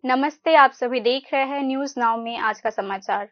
नमस्ते, आप सभी देख रहे हैं न्यूज नाउ में आज का समाचार।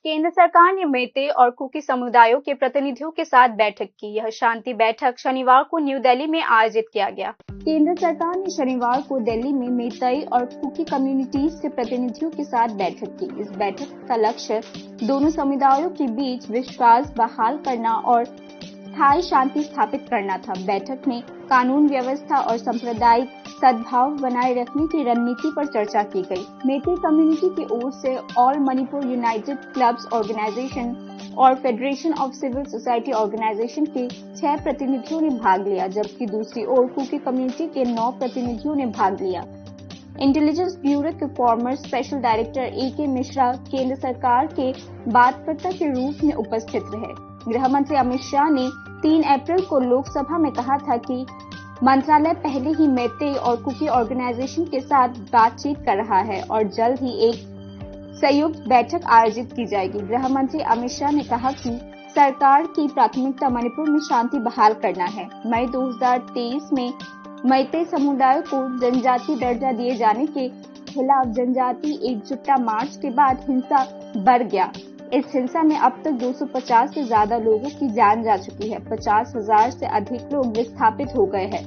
केंद्र सरकार ने मेते और कुकी समुदायों के प्रतिनिधियों के साथ बैठक की। यह शांति बैठक शनिवार को न्यू दिल्ली में आयोजित किया गया। केंद्र सरकार ने शनिवार को दिल्ली में मेतई और कुकी कम्युनिटीज के प्रतिनिधियों के साथ बैठक की। इस बैठक का लक्ष्य दोनों समुदायों के बीच विश्वास बहाल करना और स्थायी शांति स्थापित करना था। बैठक में कानून व्यवस्था और सांप्रदायिक सद्भाव बनाए रखने की रणनीति पर चर्चा की गई। मेते कम्युनिटी की ओर से all Manipur united clubs organisation और federation of civil society organisation के 6 प्रतिनिधियों ने भाग लिया, जबकि दूसरी ओर कुकी कम्युनिटी के 9 प्रतिनिधियों ने भाग लिया। इंटेलिजेंस ब्यूरो के former special director A K. Mishra केंद्र सरकार के बातकर्ता के रूप में उपस्थित रहे। गृह मंत्री अमित शाह ने 3 अप्रैल को लोकसभा में कहा था कि मंत्रालय पहले ही मेते और कुकी ऑर्गेनाइजेशन के साथ बातचीत कर रहा है और जल्द ही एक संयुक्त बैठक आयोजित की जाएगी। गृह मंत्री अमित शाह ने कहा कि सरकार की प्राथमिकता मणिपुर में शांति बहाल करना है। मई 2023 में मेते समुदाय को जनजाति दर्जा दिए जाने के खिलाफ जनजाति एकजुटता मार्च के बाद हिंसा बढ़ गया। इस हिंसा में अब तक 250 से ज्यादा लोगों की जान जा चुकी है। 50,000 से अधिक लोग विस्थापित हो गए हैं।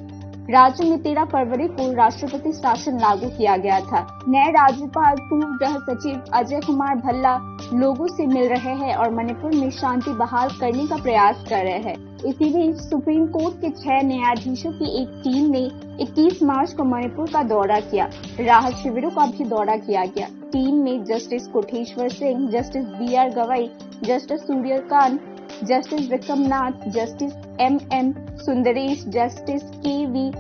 राज्य में 13 फरवरी को राष्ट्रपति शासन लागू किया गया था। नए राज्यपाल पूर्व गृह सचिव अजय कुमार भल्ला लोगों से मिल रहे हैं और मणिपुर में शांति बहाल करने का प्रयास कर रहे हैं। इसी बीच सुप्रीम कोर्ट के 6 न्यायाधीशों की एक टीम ने 21 मार्च को मणिपुर का दौरा किया। राहत शिविरों का भी दौरा किया गया। टीम में justice Koteshwar Singh, justice B R. Gavai, justice Suryakant, justice Vikramnath, justice M M. Sundresh, justice K V.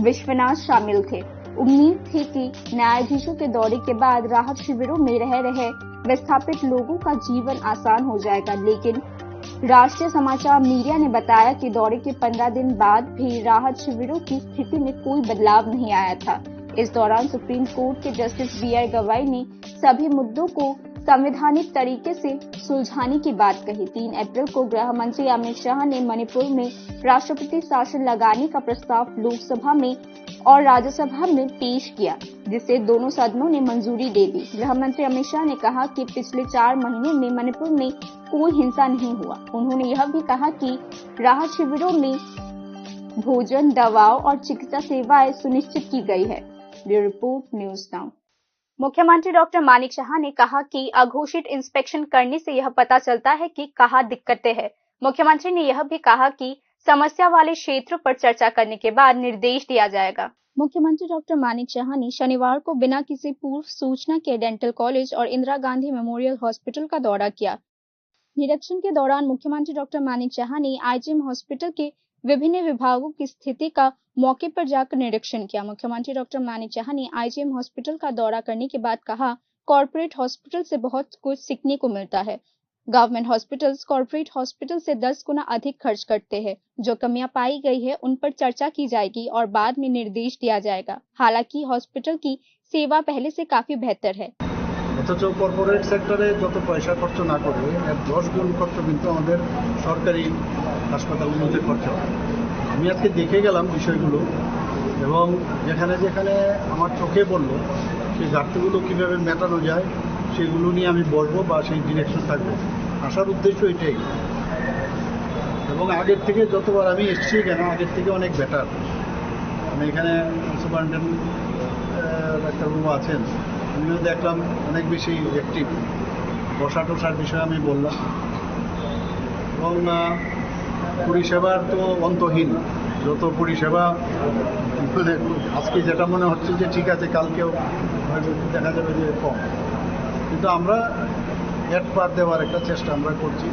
Vishwanath शामिल थे। उम्मीद थी कि न्यायाधीशों के दौरे के बाद राहत शिविरों में रह रहे विस्थापित लोगों का जीवन आसान हो जाएगा, लेकिन राष्ट्रीय समाचार मीडिया ने बताया कि दौरे के 15 दिन बाद भी राहत शिविरों की स्थिति में कोई बदलाव नहीं आया था। इस दौरान सुप्रीम कोर्ट के जस्टिस बी.आर. गवाई ने सभी मुद्दों को संवैधानिक तरीके से सुलझाने की बात कही। 3 अप्रैल को गृह मंत्री अमित शाह ने मणिपुर में राष्ट्रपति शासन लगाने का प्रस्ताव लोकसभा में और राज्यसभा में पेश किया, जिसे दोनों सदनों ने मंजूरी दे दी। गृह मंत्री अमित शाह ने कहा कि पिछले 4 महीने में मणिपुर में कोई हिंसा नहीं हुआ। उन्होंने यह भी कहा कि राहत शिविरों में भोजन, दवाओं और चिकित्सा सेवाएं सुनिश्चित की गई है। Bureau report, news now. मुख्यमंत्री डॉक्टर मानिक साहा ने कहा कि अघोषित इंस्पेक्शन करने से यह पता चलता है कि कहां दिक्कतें हैं। मुख्यमंत्री ने यह भी कहा कि समस्या वाले क्षेत्रों पर चर्चा करने के बाद निर्देश दिया जाएगा। मुख्यमंत्री डॉक्टर मानिक साहा ने शनिवार को बिना किसी पूर्व सूचना के डेंटल कॉलेज और इंदिरा गांधी मेमोरियल हॉस्पिटल का दौरा किया। निरीक्षण के दौरान मुख्यमंत्री डॉक्टर मानिक साहा ने आईजीएम हॉस्पिटल के विभिन्न विभागों की स्थिति का मौके पर जाकर निरीक्षण किया। मुख्यमंत्री डॉक्टर मानिक साहा ने आईजीएम हॉस्पिटल का दौरा करने के बाद कहा, कॉर्पोरेट हॉस्पिटल से बहुत कुछ सीखने को मिलता है। गवर्नमेंट हॉस्पिटल्स कॉर्पोरेट हॉस्पिटल से 10 गुना अधिक खर्च करते हैं। जो कमियां पाई गई है उन पर चर्चा की जाएगी और बाद में निर्देश दिया जाएगा। हालांकि हॉस्पिटल की सेवा पहले से काफी बेहतर है। অথচ কর্পোরেট সেক্টরে যত পয়সা খরচ না করে এর 10 গুণ খরচ কিন্তু আমাদের সরকারি হাসপাতালগুলোতে খরচ হয়। আমি আজকে দেখে গেলাম বিষয়গুলো এবং যেখানে যেখানে আমার চোখে পড়লো সেই ঘাটতিগুলো কীভাবে মেটানো যায় সেগুলো নিয়ে আমি বলবো বা সেই ডিরেকশন থাকবে। আসার উদ্দেশ্য এটাই এবং আগের থেকে যতবার আমি এসেছি কেন আগের থেকে অনেক বেটার। মানে এখানে সুপারিনটেন্ডেন্ট ডাক্তারবাবু আছেন, আমিও দেখলাম অনেক বেশি অ্যাক্টিভ। বসা টসার বিষয়ে আমি বললাম এবং পরিষেবার তো অন্তহীন। যত পরিষেবা মানে আজকে যেটা মনে হচ্ছে যে ঠিক আছে কালকেও দেখা যাবে যে কম, কিন্তু আমরা এড পার দেওয়ার একটা চেষ্টা আমরা করছি।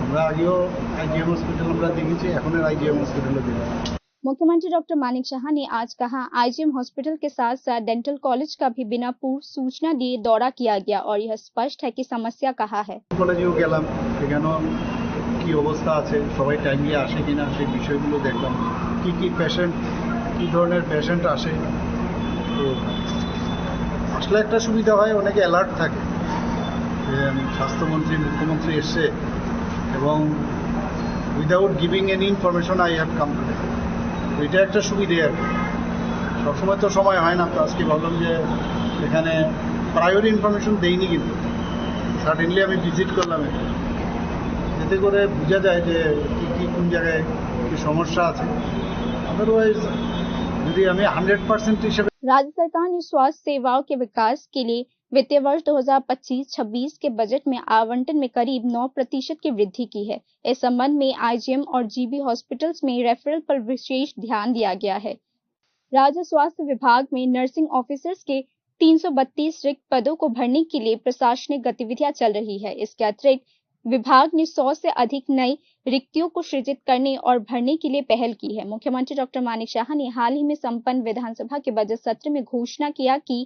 আমরা আগেও আইজিএম হসপিটাল আমরা দেখেছি, এখনের আইজিএম হসপিটালও দেখেছি। मुख्यमंत्री डॉक्टर मानिक साहा ने आज कहा, आईजीएम हॉस्पिटल के साथ साथ डेंटल कॉलेज का भी बिना पूर्व सूचना दिए दौरा किया गया और यह स्पष्ट है कि समस्या कहाँ है। কলেজেও গেলাম, সেখানেও কি অবস্থা আছে, সবাই টাইমলি আসে কিনা সেই বিষয়গুলো দেখলাম। কি কি পেশেন্ট, কি ধরনের পেশেন্ট আসে। তো আসলে একটা সুবিধা হয়, অনেকে অ্যালার্ট থাকে যে স্বাস্থ্যমন্ত্রী মুখ্যমন্ত্রী এসছে এবং without giving any information I have come today. এটা একটা সুবিধে আর কি। সবসময় তো সময় হয় না, তো আজকে ভাবলাম যে এখানে প্রায়োর ইনফরমেশন দেইনি, কিন্তু সাডেনলি আমি ভিজিট করলাম, এতে করে বোঝা যায় যে কী কোন জায়গায় কী সমস্যা আছে। अदरवाइज यदि हमें 100% हिसाब। राज्य सरकार ने स्वास्थ्य सेवाओं के विकास के लिए वित्तीय वर्ष 2025-26 के बजट में आवंटन में करीब 9% की वृद्धि की है। इस संबंध में आईजीएम और जीबी हॉस्पिटल्स में रेफरल पर विशेष ध्यान दिया गया है। राज्य स्वास्थ्य विभाग में नर्सिंग ऑफिसर्स के 332 रिक्त पदों को भरने के लिए प्रशासनिक गतिविधियां चल रही है। इसके अतिरिक्त विभाग ने 100 से अधिक नई रिक्तियों को सृजित करने और भरने के लिए पहल की है। मुख्यमंत्री डॉक्टर मानिक शाह ने हाल ही में संपन्न विधानसभा के बजट सत्र में घोषणा किया कि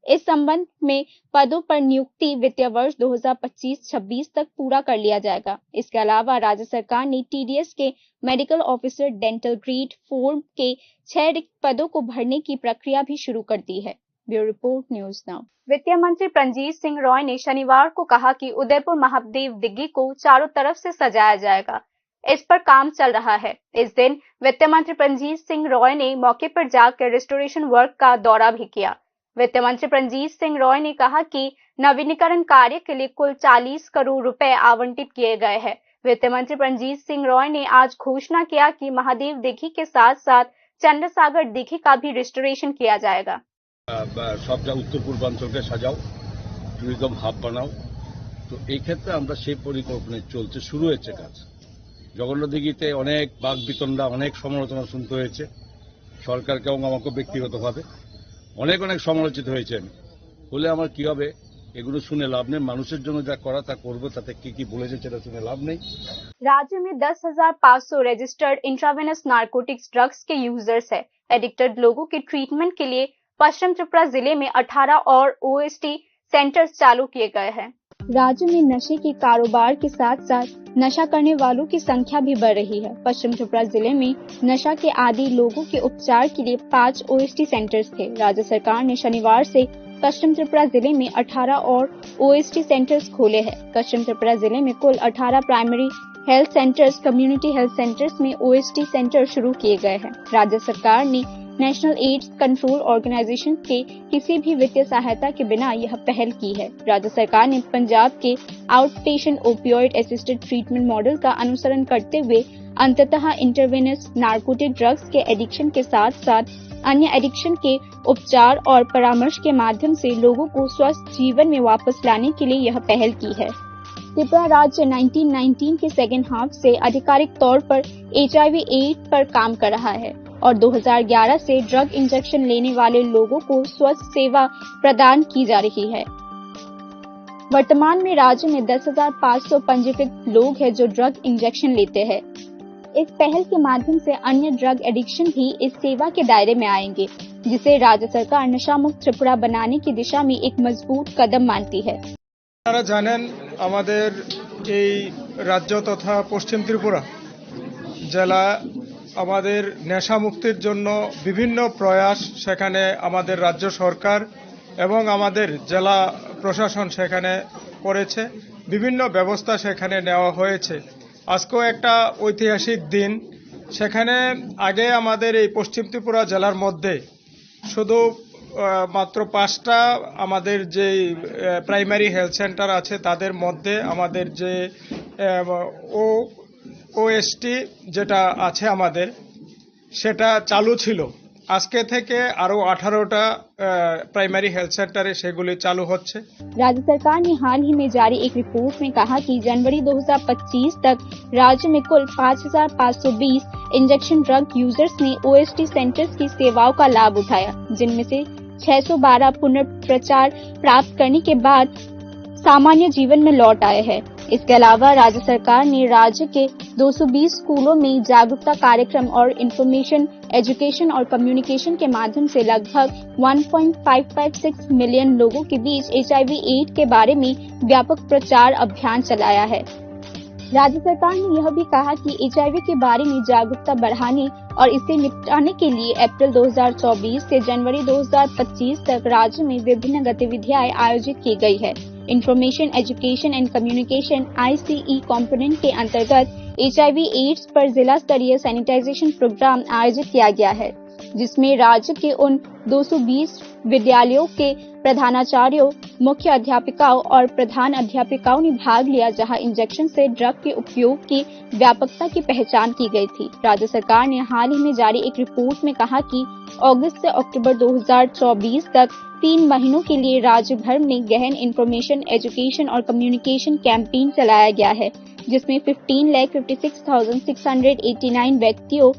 इस संबंध में पदों पर नियुक्ति वित्तीय वर्ष 2025-26 तक पूरा कर लिया जाएगा। इसके अलावा राज्य सरकार ने टीडीएस के मेडिकल ऑफिसर डेंटल ग्रेड 4 के 6 रिक्त पदों को भरने की प्रक्रिया भी शुरू कर दी है। Bureau report, news now. वित्त मंत्री प्रंजीत सिंह रॉय ने शनिवार को कहा कि उदयपुर महादेव दिग्गी को चारों तरफ से सजाया जाएगा। इस पर काम चल रहा है। इस दिन वित्त मंत्री प्रंजीत सिंह रॉय ने मौके पर जाकर रेस्टोरेशन वर्क का दौरा भी किया। वित्त मंत्री प्रंजीत सिंह रॉय ने कहा कि नवीनीकरण कार्य के लिए कुल 40 करोड़ रुपए आवंटित किए गए हैं। वित्त मंत्री प्रंजीत सिंह रॉय ने आज घोषणा किया कि महादेव दिघी के साथ साथ चंद्रसागर दिघी का भी रेस्टोरेशन किया जाएगा। सब उत्तर पूर्वांचल साजाओ, टूरिज्म हाब बनाओ, तो এই ক্ষেত্রে আমরা সেই পরিকল্পনায় চলছে, শুরু হয়েছে কাজ। জগন্নাথ দিঘিতে অনেক বাক বিতণ্ডা, অনেক সমালোচনা শুনতে হয়েছে সরকারকে এবং আমাকে ব্যক্তিগতভাবে অনেক সমালোচিত হয়েছে। বলে আমার কি হবে, এগুলো শুনে লাভ নেই। মানুষের জন্য যা করা তা করবো, তাতে কি বলেছে সেটা শুনে লাভ নেই। राज्य में 10,500 रजिस्टर्ड इंट्रावेनस नारकोटिक्स ड्रग्स के यूजर्स है। एडिक्टेड लोगों के ट्रीटमेंट के लिए पश्चिम त्रिपुरा जिले में 18 और ओएसटी सेंटर्स चालू किए गए हैं। राज्य में नशे के कारोबार के साथ साथ नशा करने वालों की संख्या भी बढ़ रही है। पश्चिम त्रिपुरा जिले में नशा के आदी लोगों के उपचार के लिए 5 ओएसटी सेंटर्स थे। राज्य सरकार ने शनिवार से पश्चिम त्रिपुरा जिले में 18 और ओएसटी सेंटर्स खोले हैं। पश्चिम त्रिपुरा जिले में कुल 18 primary health centres, community health centres में ओएसटी सेंटर शुरू किए गए हैं। राज्य सरकार ने नेशनल एड्स कंट्रोल ऑर्गेनाइजेशन के किसी भी वित्तीय सहायता के बिना यह पहल की है। राज्य सरकार ने पंजाब के out patient opioid assisted treatment model का अनुसरण करते हुए अंततः इंटरवेनस नारकोटिक ड्रग्स के एडिक्शन के साथ साथ अन्य एडिक्शन के उपचार और परामर्श के माध्यम से लोगों को स्वस्थ जीवन में वापस लाने के लिए यह पहल की है। त्रिपुरा राज्य 1919 के सेकेंड हाफ से आधिकारिक तौर पर HIV/AIDS पर काम कर रहा है और 2011 से ड्रग इंजेक्शन लेने वाले लोगों को स्वस्थ सेवा प्रदान की जा रही है। वर्तमान में राज्य में 10,500 पंजीकृत लोग हैं जो ड्रग इंजेक्शन लेते हैं। इस पहल के माध्यम से अन्य ड्रग एडिक्शन भी इस सेवा के दायरे में आएंगे, जिसे राज्य सरकार नशा मुक्त त्रिपुरा बनाने की दिशा में एक मजबूत कदम मानती है। আপনারা জানেন আমাদের এই রাজ্য তথা পশ্চিম ত্রিপুরা জেলা আমাদের নেশা মুক্তির জন্য বিভিন্ন প্রয়াস সেখানে আমাদের রাজ্য সরকার এবং আমাদের জেলা প্রশাসন সেখানে করেছে, বিভিন্ন ব্যবস্থা সেখানে নেওয়া হয়েছে। আজকেও একটা ঐতিহাসিক দিন। সেখানে আগে আমাদের এই পশ্চিম ত্রিপুরা জেলার মধ্যে শুধু মাত্র 5টা আমাদের যে প্রাইমারি হেলথ সেন্টার আছে তাদের মধ্যে আমাদের যে ওএসটি যেটা আছে আমাদের সেটা চালু ছিল। আজকে থেকে আরো 18টা प्राइमरी हेल्थ सेंटर है सेगुली चालू होच्छे। राज्य सरकार ने हाल ही में जारी एक रिपोर्ट में कहा कि जनवरी 2025 तक राज्य में कुल 5,520 इंजेक्शन ड्रग यूजर्स ने ओएसटी सेंटर्स की सेवाओं का लाभ उठाया, जिनमें से 612 पुनर्प्रचार प्राप्त करने के बाद सामान्य जीवन में लौट आए हैं। इसके अलावा राज्य सरकार ने राज्य के 220 स्कूलों में जागरूकता कार्यक्रम और इंफॉर्मेशन, एजुकेशन और कम्युनिकेशन के माध्यम से लगभग 1.556 मिलियन लोगों के बीच HIV/AIDS के बारे में व्यापक प्रचार अभियान चलाया है। राज्य सरकार ने यह भी कहा कि HIV के बारे में जागरूकता बढ़ाने और इसे निपटाने के लिए अप्रैल 2024 से जनवरी 2025 तक राज्य में विभिन्न गतिविधियां आयोजित की गई है। Information, education and communication ICE component के अंतर्गत HIV/AIDS पर जिला स्तरीय सैनिटाइजेशन प्रोग्राम आयोजित किया गया है। जिसमें राज्य के उन 220 विद्यालयों के प्रधानाचार्यों, मुख्य अध्यापिकाओं और प्रधान अध्यापिकाओं ने भाग लिया, जहां इंजेक्शन से ड्रग के उपयोग की व्यापकता की पहचान की गई थी। राज्य सरकार ने हाल ही में जारी एक रिपोर्ट में कहा कि अगस्त से अक्टूबर 2024 तक 3 महीनों के लिए राज्य भर में गहन इंफॉर्मेशन, एजुकेशन और कम्युनिकेशन कैंपेन चलाया गया है, जिसमें 15,56,689 व्यक्तियों,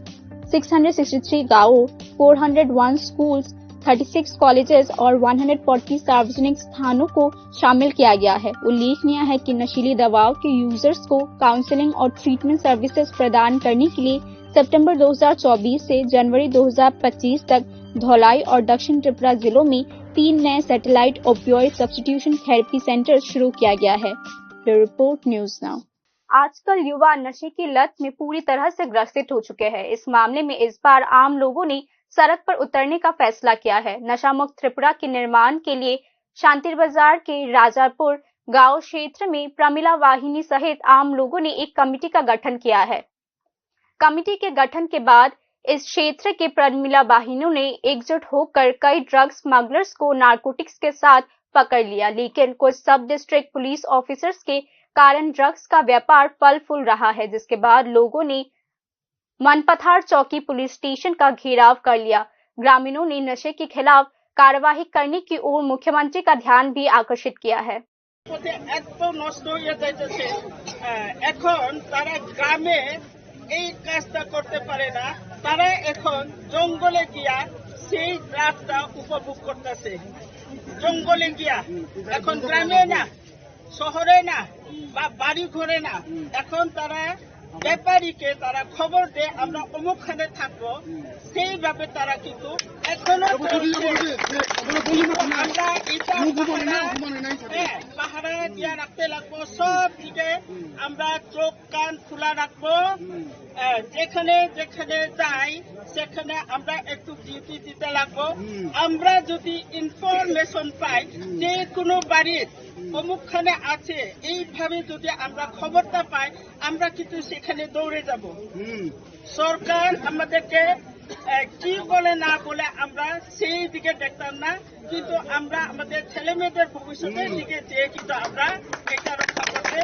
663 गांवों, 401 स्कूल्स, 36 कॉलेजेस और 140 सार्वजनिक स्थानों को शामिल किया गया है। उल्लेखनीय है कि नशीली दवाओं के यूजर्स को काउंसलिंग और ट्रीटमेंट सर्विसेज प्रदान करने के लिए सितंबर 2024 से जनवरी 2025 तक धौलाई और दक्षिण त्रिपुरा जिलों में 3 नए satellite opioid substitution therapy centre शुरू किया गया है। Bureau report, news now. आजकल युवा नशे की लत में पूरी तरह से ग्रसित हो चुके हैं। इस मामले में इस बार आम लोगों ने सड़क पर उतरने का फैसला किया है। नशा मुक्त त्रिपुरा के निर्माण के लिए शांति बाजार के राजापुर गांव क्षेत्र में प्रमिला वाहिनी सहित आम लोगों ने एक कमेटी का गठन किया है। कमेटी के गठन के बाद इस क्षेत्र के प्रमिला वाहिनियों ने एकजुट होकर कई ड्रग स्मगलर्स को नारकोटिक्स के साथ पकड़ लिया, लेकिन कुछ सब डिस्ट्रिक्ट पुलिस ऑफिसर्स के कारण ड्रग्स का व्यापार फल फूल रहा है, जिसके बाद लोगों ने मनपथार चौकी पुलिस स्टेशन का घेराव कर लिया। ग्रामीणों ने नशे के खिलाफ कार्यवाही करने की ओर मुख्यमंत्री का ध्यान भी आकर्षित किया है। এই কাজটা করতে পারে না, তারা এখন জঙ্গলে গিয়া সেই রাতটা উপভোগ করতেছে। জঙ্গলে গিয়া এখন গ্রামে না, শহরে না বা বাড়ি ঘরে না, এখন তারা ব্যাপারীকে তারা খবর দেয় আমরা অমুকখানে থাকবো, সেইভাবে তারা কিন্তু এখনো আমরা এটা পাহারা দিয়া রাখতে লাগবো। সব দিকে আমরা চোখ কান খোলা রাখবো, যেখানে যেখানে যাই সেখানে আমরা একটু ডিউটি দিতে লাগবো। আমরা যদি ইনফরমেশন পাই যে কোনো বাড়ির অমুকখানে আছে, এইভাবে যদি আমরা খবরটা পাই আমরা কিন্তু সেখানে দৌড়ে যাব। সরকার আমাদেরকে কি বলে না বলে আমরা সেই দিকে দেখতাম না, কিন্তু আমরা আমাদের ছেলে মেয়েদের ভবিষ্যতের দিকে চেয়ে কিন্তু আমরা এটা রক্ষা করতে।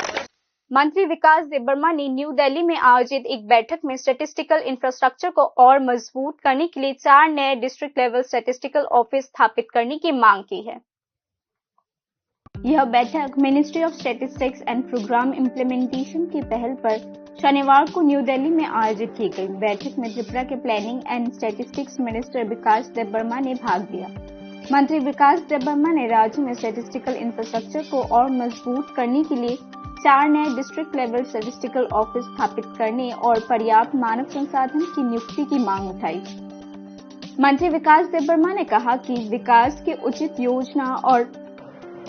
मंत्री विकास देबबर्मा ने न्यू दिल्ली में आयोजित एक बैठक में स्टैटिस्टिकल इंफ्रास्ट्रक्चर को और मजबूत करने के लिए 4 नए डिस्ट्रिक्ट लेवल स्टैटिस्टिकल ऑफिस स्थापित करने की मांग की है। यह बैठक Ministry of Statistics and Programme Implementation की पहल पर शनिवार को न्यू दिल्ली में आयोजित की गई। बैठक में त्रिपुरा के प्लानिंग एंड स्टैटिस्टिक्स मिनिस्टर विकास देबबर्मा ने भाग लिया। मंत्री विकास देबबर्मा ने राज्य में स्टैटिस्टिकल इंफ्रास्ट्रक्चर को और मजबूत करने के लिए 4 नए डिस्ट्रिक्ट लेवल स्टैटिस्टिकल ऑफिस स्थापित करने और पर्याप्त मानव संसाधन की नियुक्ति की मांग उठाई। मंत्री विकास देबबर्मा ने कहा कि विकास की उचित योजना और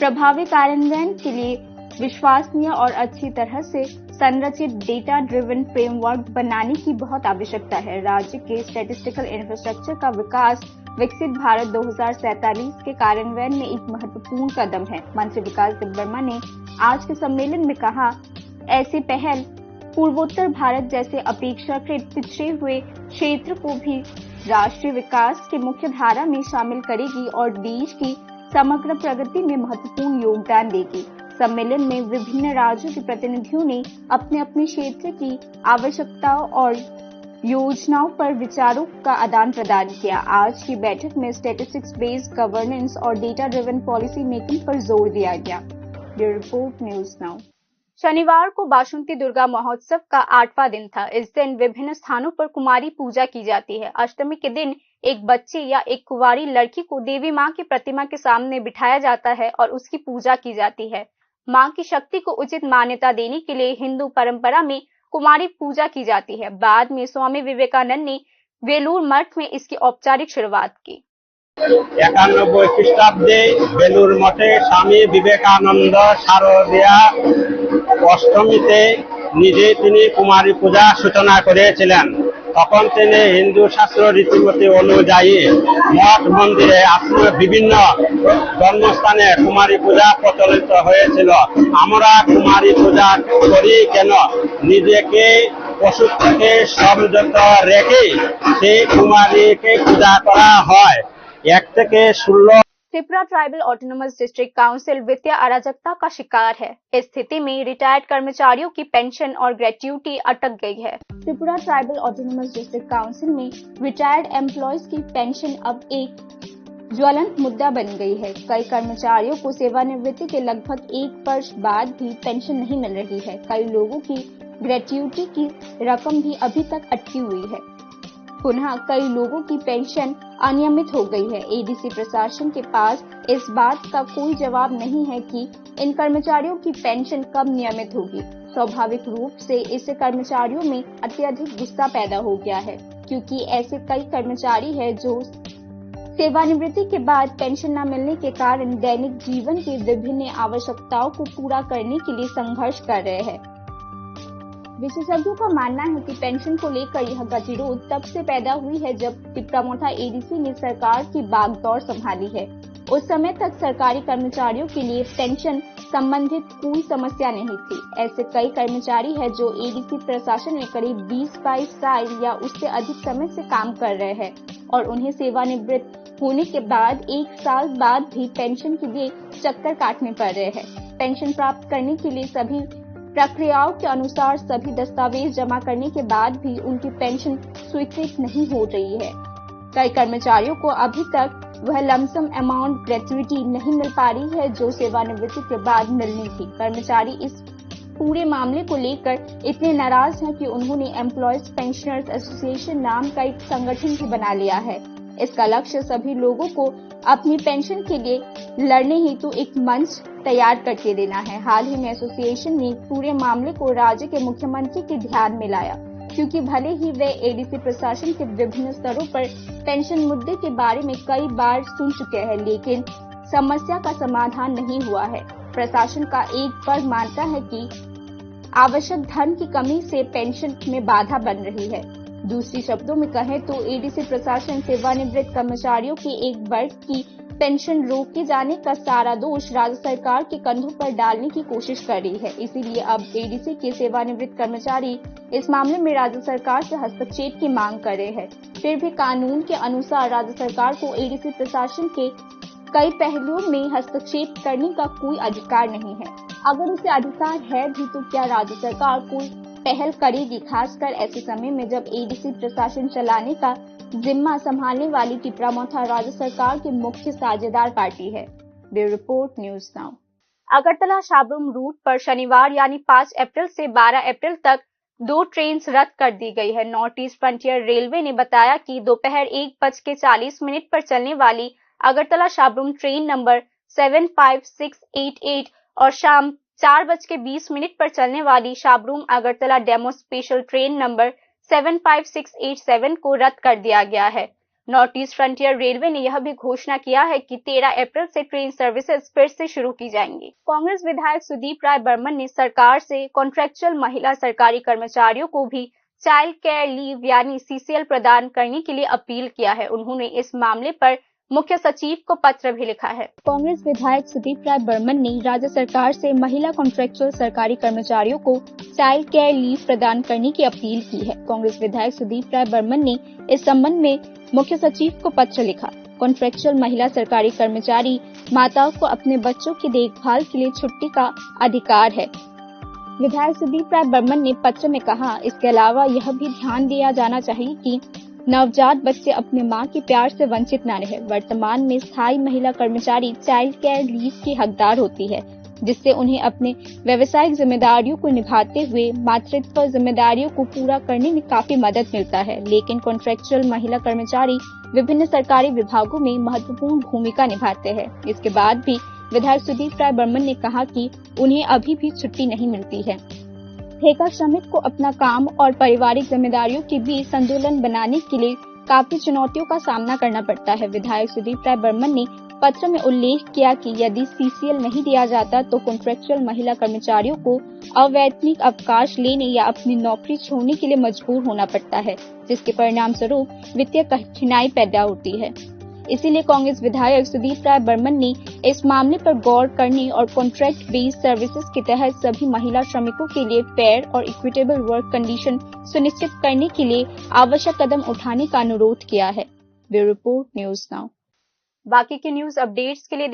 प्रभावी कार्यान्वयन के लिए विश्वसनीय और अच्छी तरह से संरचित डेटा ड्रिवन फ्रेमवर्क बनाने की बहुत आवश्यकता है। राज्य के स्टैटिस्टिकल इंफ्रास्ट्रक्चर का विकास विकसित भारत 2047 के कार्यान्वयन में एक महत्वपूर्ण कदम है। मंत्री विकास देबबर्मा ने आज के सम्मेलन में कहा, ऐसी पहल पूर्वोत्तर भारत जैसे अपेक्षाकृत पिछड़े हुए क्षेत्र को भी राष्ट्रीय विकास की मुख्य धारा में शामिल करेगी और देश की समग्र प्रगति में महत्वपूर्ण योगदान देगी। सम्मेलन में विभिन्न राज्यों के प्रतिनिधियों ने अपने अपने क्षेत्र की आवश्यकताओं और योजनाओं पर विचारों का आदान प्रदान किया। आज की बैठक में स्टैटिस्टिक्स बेस्ड गवर्नेंस और डेटा ड्रिवन पॉलिसी मेकिंग पर जोर दिया गया। Bureau report, news now. शनिवार को बासंती दुर्गा महोत्सव का 8वां दिन था। इस दिन विभिन्न स्थानों पर कुमारी पूजा की जाती है। अष्टमी के दिन एक बच्चे या एक कुंवारी लड़की को देवी मां की प्रतिमा के सामने बिठाया जाता है और उसकी पूजा की जाती है। मां की शक्ति को उचित मान्यता देने के लिए हिंदू परंपरा में कुमारी पूजा की जाती है। बाद में स्वामी विवेकानंद ने वेलूर मठ में इसकी औपचारिक शुरुआत की। 91 খ্রিস্টাব্দে বেলুর মঠে স্বামী বিবেকানন্দ শারদীয়া অষ্টমীতে নিজে তিনি কুমারী পূজা সূচনা করেছিলেন। তখন তিনি হিন্দু শাস্ত্র রীতিমতি অনুযায়ী মঠ মন্দিরে বিভিন্ন ধর্মস্থানে কুমারী পূজা প্রচলিত হয়েছিল। আমরা কুমারী পূজা করি কেন? নিজেকে ওষুধ থেকে সংযত রেখে সেই কুমারীকে পূজা করা হয়। 1 থেকে 16 Tripura tribal autonomous district council वित्तीय अराजकता का शिकार है। इस स्थिति में रिटायर्ड कर्मचारियों की पेंशन और ग्रेट्युटी अटक गई है। Tripura tribal autonomous district council में रिटायर्ड एम्प्लॉयज की पेंशन अब एक ज्वलंत मुद्दा बन गई है। कई कर्मचारियों को सेवानिवृत्ति के लगभग 1 वर्ष बाद भी पेंशन नहीं मिल रही है। कई लोगों की ग्रेट्युटी की रकम भी अभी तक अटकी हुई है। पुनः कई लोगों की पेंशन अनियमित हो गई है। एडीसी प्रशासन के पास इस बात का कोई जवाब नहीं है कि इन कर्मचारियों की पेंशन कब नियमित होगी। स्वाभाविक रूप से इससे कर्मचारियों में अत्यधिक गुस्सा पैदा हो गया है, क्योंकि ऐसे कई कर्मचारी हैं जो सेवानिवृत्ति के बाद पेंशन न मिलने के कारण दैनिक जीवन की विभिन्न आवश्यकताओं को पूरा करने के लिए संघर्ष कर रहे हैं। विशेषज्ञों का मानना है कि पेंशन को लेकर यह गतिरोध तब से पैदा हुई है जब तिपरामोथा एडीसी ने सरकार की बागडोर संभाली है। उस समय तक सरकारी कर्मचारियों के लिए पेंशन संबंधित कोई समस्या नहीं थी। ऐसे कई कर्मचारी हैं जो एडीसी प्रशासन में करीब 20-22 साल या उससे अधिक समय से काम कर रहे हैं और उन्हें सेवानिवृत्त होने के बाद 1 साल बाद भी पेंशन के लिए चक्कर काटने पड़ रहे हैं। पेंशन प्राप्त करने के लिए सभी प्रक्रियाओं के अनुसार सभी दस्तावेज जमा करने के बाद भी उनकी पेंशन स्वीकृत नहीं हो रही है। कई कर्मचारियों को अभी तक वह लमसम अमाउंट ग्रेच्युटी नहीं मिल पा रही है जो सेवानिवृत्ति के बाद मिलनी थी। कर्मचारी इस पूरे मामले को लेकर इतने नाराज हैं कि उन्होंने एम्प्लॉयज पेंशनर्स एसोसिएशन नाम का एक संगठन भी बना लिया है। इसका लक्ष्य सभी लोगों को अपनी पेंशन के लिए लड़ने हेतु एक मंच तैयार करके देना है। हाल ही में एसोसिएशन ने पूरे मामले को राज्य के मुख्यमंत्री के ध्यान में लाया, क्योंकि भले ही वे एडीसी प्रशासन के विभिन्न स्तरों पर पेंशन मुद्दे के बारे में कई बार सुन चुके हैं, लेकिन समस्या का समाधान नहीं हुआ है। प्रशासन का एक वर्ग मानता है कि आवश्यक धन की कमी से पेंशन में बाधा बन रही है। दूसरी शब्दों में कहें तो एडीसी प्रशासन सेवानिवृत्त कर्मचारियों के एक वर्ग की पेंशन रोके जाने का सारा दोष राज्य सरकार के कंधों पर डालने की कोशिश कर रही है। इसीलिए अब एडीसी के सेवानिवृत्त कर्मचारी इस मामले में राज्य सरकार से हस्तक्षेप की मांग कर रहे हैं। फिर भी कानून के अनुसार राज्य सरकार को एडीसी प्रशासन के कई पहलुओं में हस्तक्षेप करने का कोई अधिकार नहीं है। अगर उसे अधिकार है भी तो क्या राज्य सरकार कोई पहल करेगी, खासकर ऐसे समय में जब एडीसी प्रशासन चलाने का जिम्मा संभालने वाली तिपरामोथा राज्य सरकार की मुख्य साझेदार पार्टी है। Bureau report, news now. Agartala Sabroom route पर शनिवार यानी 5 अप्रैल से 12 अप्रैल तक 2 ट्रेन रद्द कर दी गई है। नॉर्थ ईस्ट फ्रंटियर रेलवे ने बताया कि दोपहर 1:40 पर चलने वाली अगरतला शाबरूम ट्रेन नंबर 75688 और शाम 4:20 पर चलने वाली Sabroom Agartala demo special train number 75687 को रद्द कर दिया गया है। नॉर्थ ईस्ट फ्रंटियर रेलवे ने यह भी घोषणा किया है कि 13 अप्रैल से ट्रेन सर्विसेज फिर से शुरू की जाएंगी। कांग्रेस विधायक सुदीप राय बर्मन ने सरकार से कॉन्ट्रैक्चुअल महिला सरकारी कर्मचारियों को भी चाइल्ड केयर लीव यानी सीसीएल प्रदान करने के लिए अपील किया है। उन्होंने इस मामले पर मुख्य सचिव को पत्र भी लिखा है। कांग्रेस विधायक सुदीप राय बर्मन ने राज्य सरकार से महिला कॉन्ट्रैक्चुअल सरकारी कर्मचारियों को चाइल्ड केयर लीव प्रदान करने की अपील की है। कांग्रेस विधायक सुदीप राय बर्मन ने इस संबंध में मुख्य सचिव को पत्र लिखा। कॉन्ट्रैक्चुअल महिला सरकारी कर्मचारी माताओं को अपने बच्चों की देखभाल के लिए छुट्टी का अधिकार है। विधायक सुदीप राय बर्मन ने पत्र में कहा, इसके अलावा यह भी ध्यान दिया जाना चाहिए कि नवजात बच्चे अपने मां के प्यार से वंचित न रहे। वर्तमान में स्थायी महिला कर्मचारी चाइल्ड केयर लीव की हकदार होती है, जिससे उन्हें अपने व्यवसायिक जिम्मेदारियों को निभाते हुए मातृत्व जिम्मेदारियों को पूरा करने में काफी मदद मिलता है। लेकिन कॉन्ट्रैक्चुअल महिला कर्मचारी विभिन्न सरकारी विभागों में महत्वपूर्ण भूमिका निभाते हैं। इसके बाद भी विधायक सुदीप राय बर्मन ने कहा कि उन्हें अभी भी छुट्टी नहीं मिलती है। ठेका श्रमिक को अपना काम और पारिवारिक जिम्मेदारियों के बीच संतुलन बनाने के लिए काफी चुनौतियों का सामना करना पड़ता है। विधायक सुदीप राय बर्मन ने पत्र में उल्लेख किया कि यदि सीसीएल नहीं दिया जाता तो कॉन्ट्रैक्चुअल महिला कर्मचारियों को अवैतनिक अवकाश लेने या अपनी नौकरी छोड़ने के लिए मजबूर होना पड़ता है, जिसके परिणाम स्वरूप वित्तीय कठिनाई पैदा होती है। इसीलिए कांग्रेस विधायक सुदीप राय बर्मन ने इस मामले पर गौर करने और कॉन्ट्रैक्ट बेस्ड सर्विसेज के तहत सभी महिला श्रमिकों के लिए फेयर और इक्विटेबल वर्क कंडीशन सुनिश्चित करने के लिए आवश्यक कदम उठाने का अनुरोध किया है। Bureau report, news now. बाकी के न्यूज अपडेट्स के लिए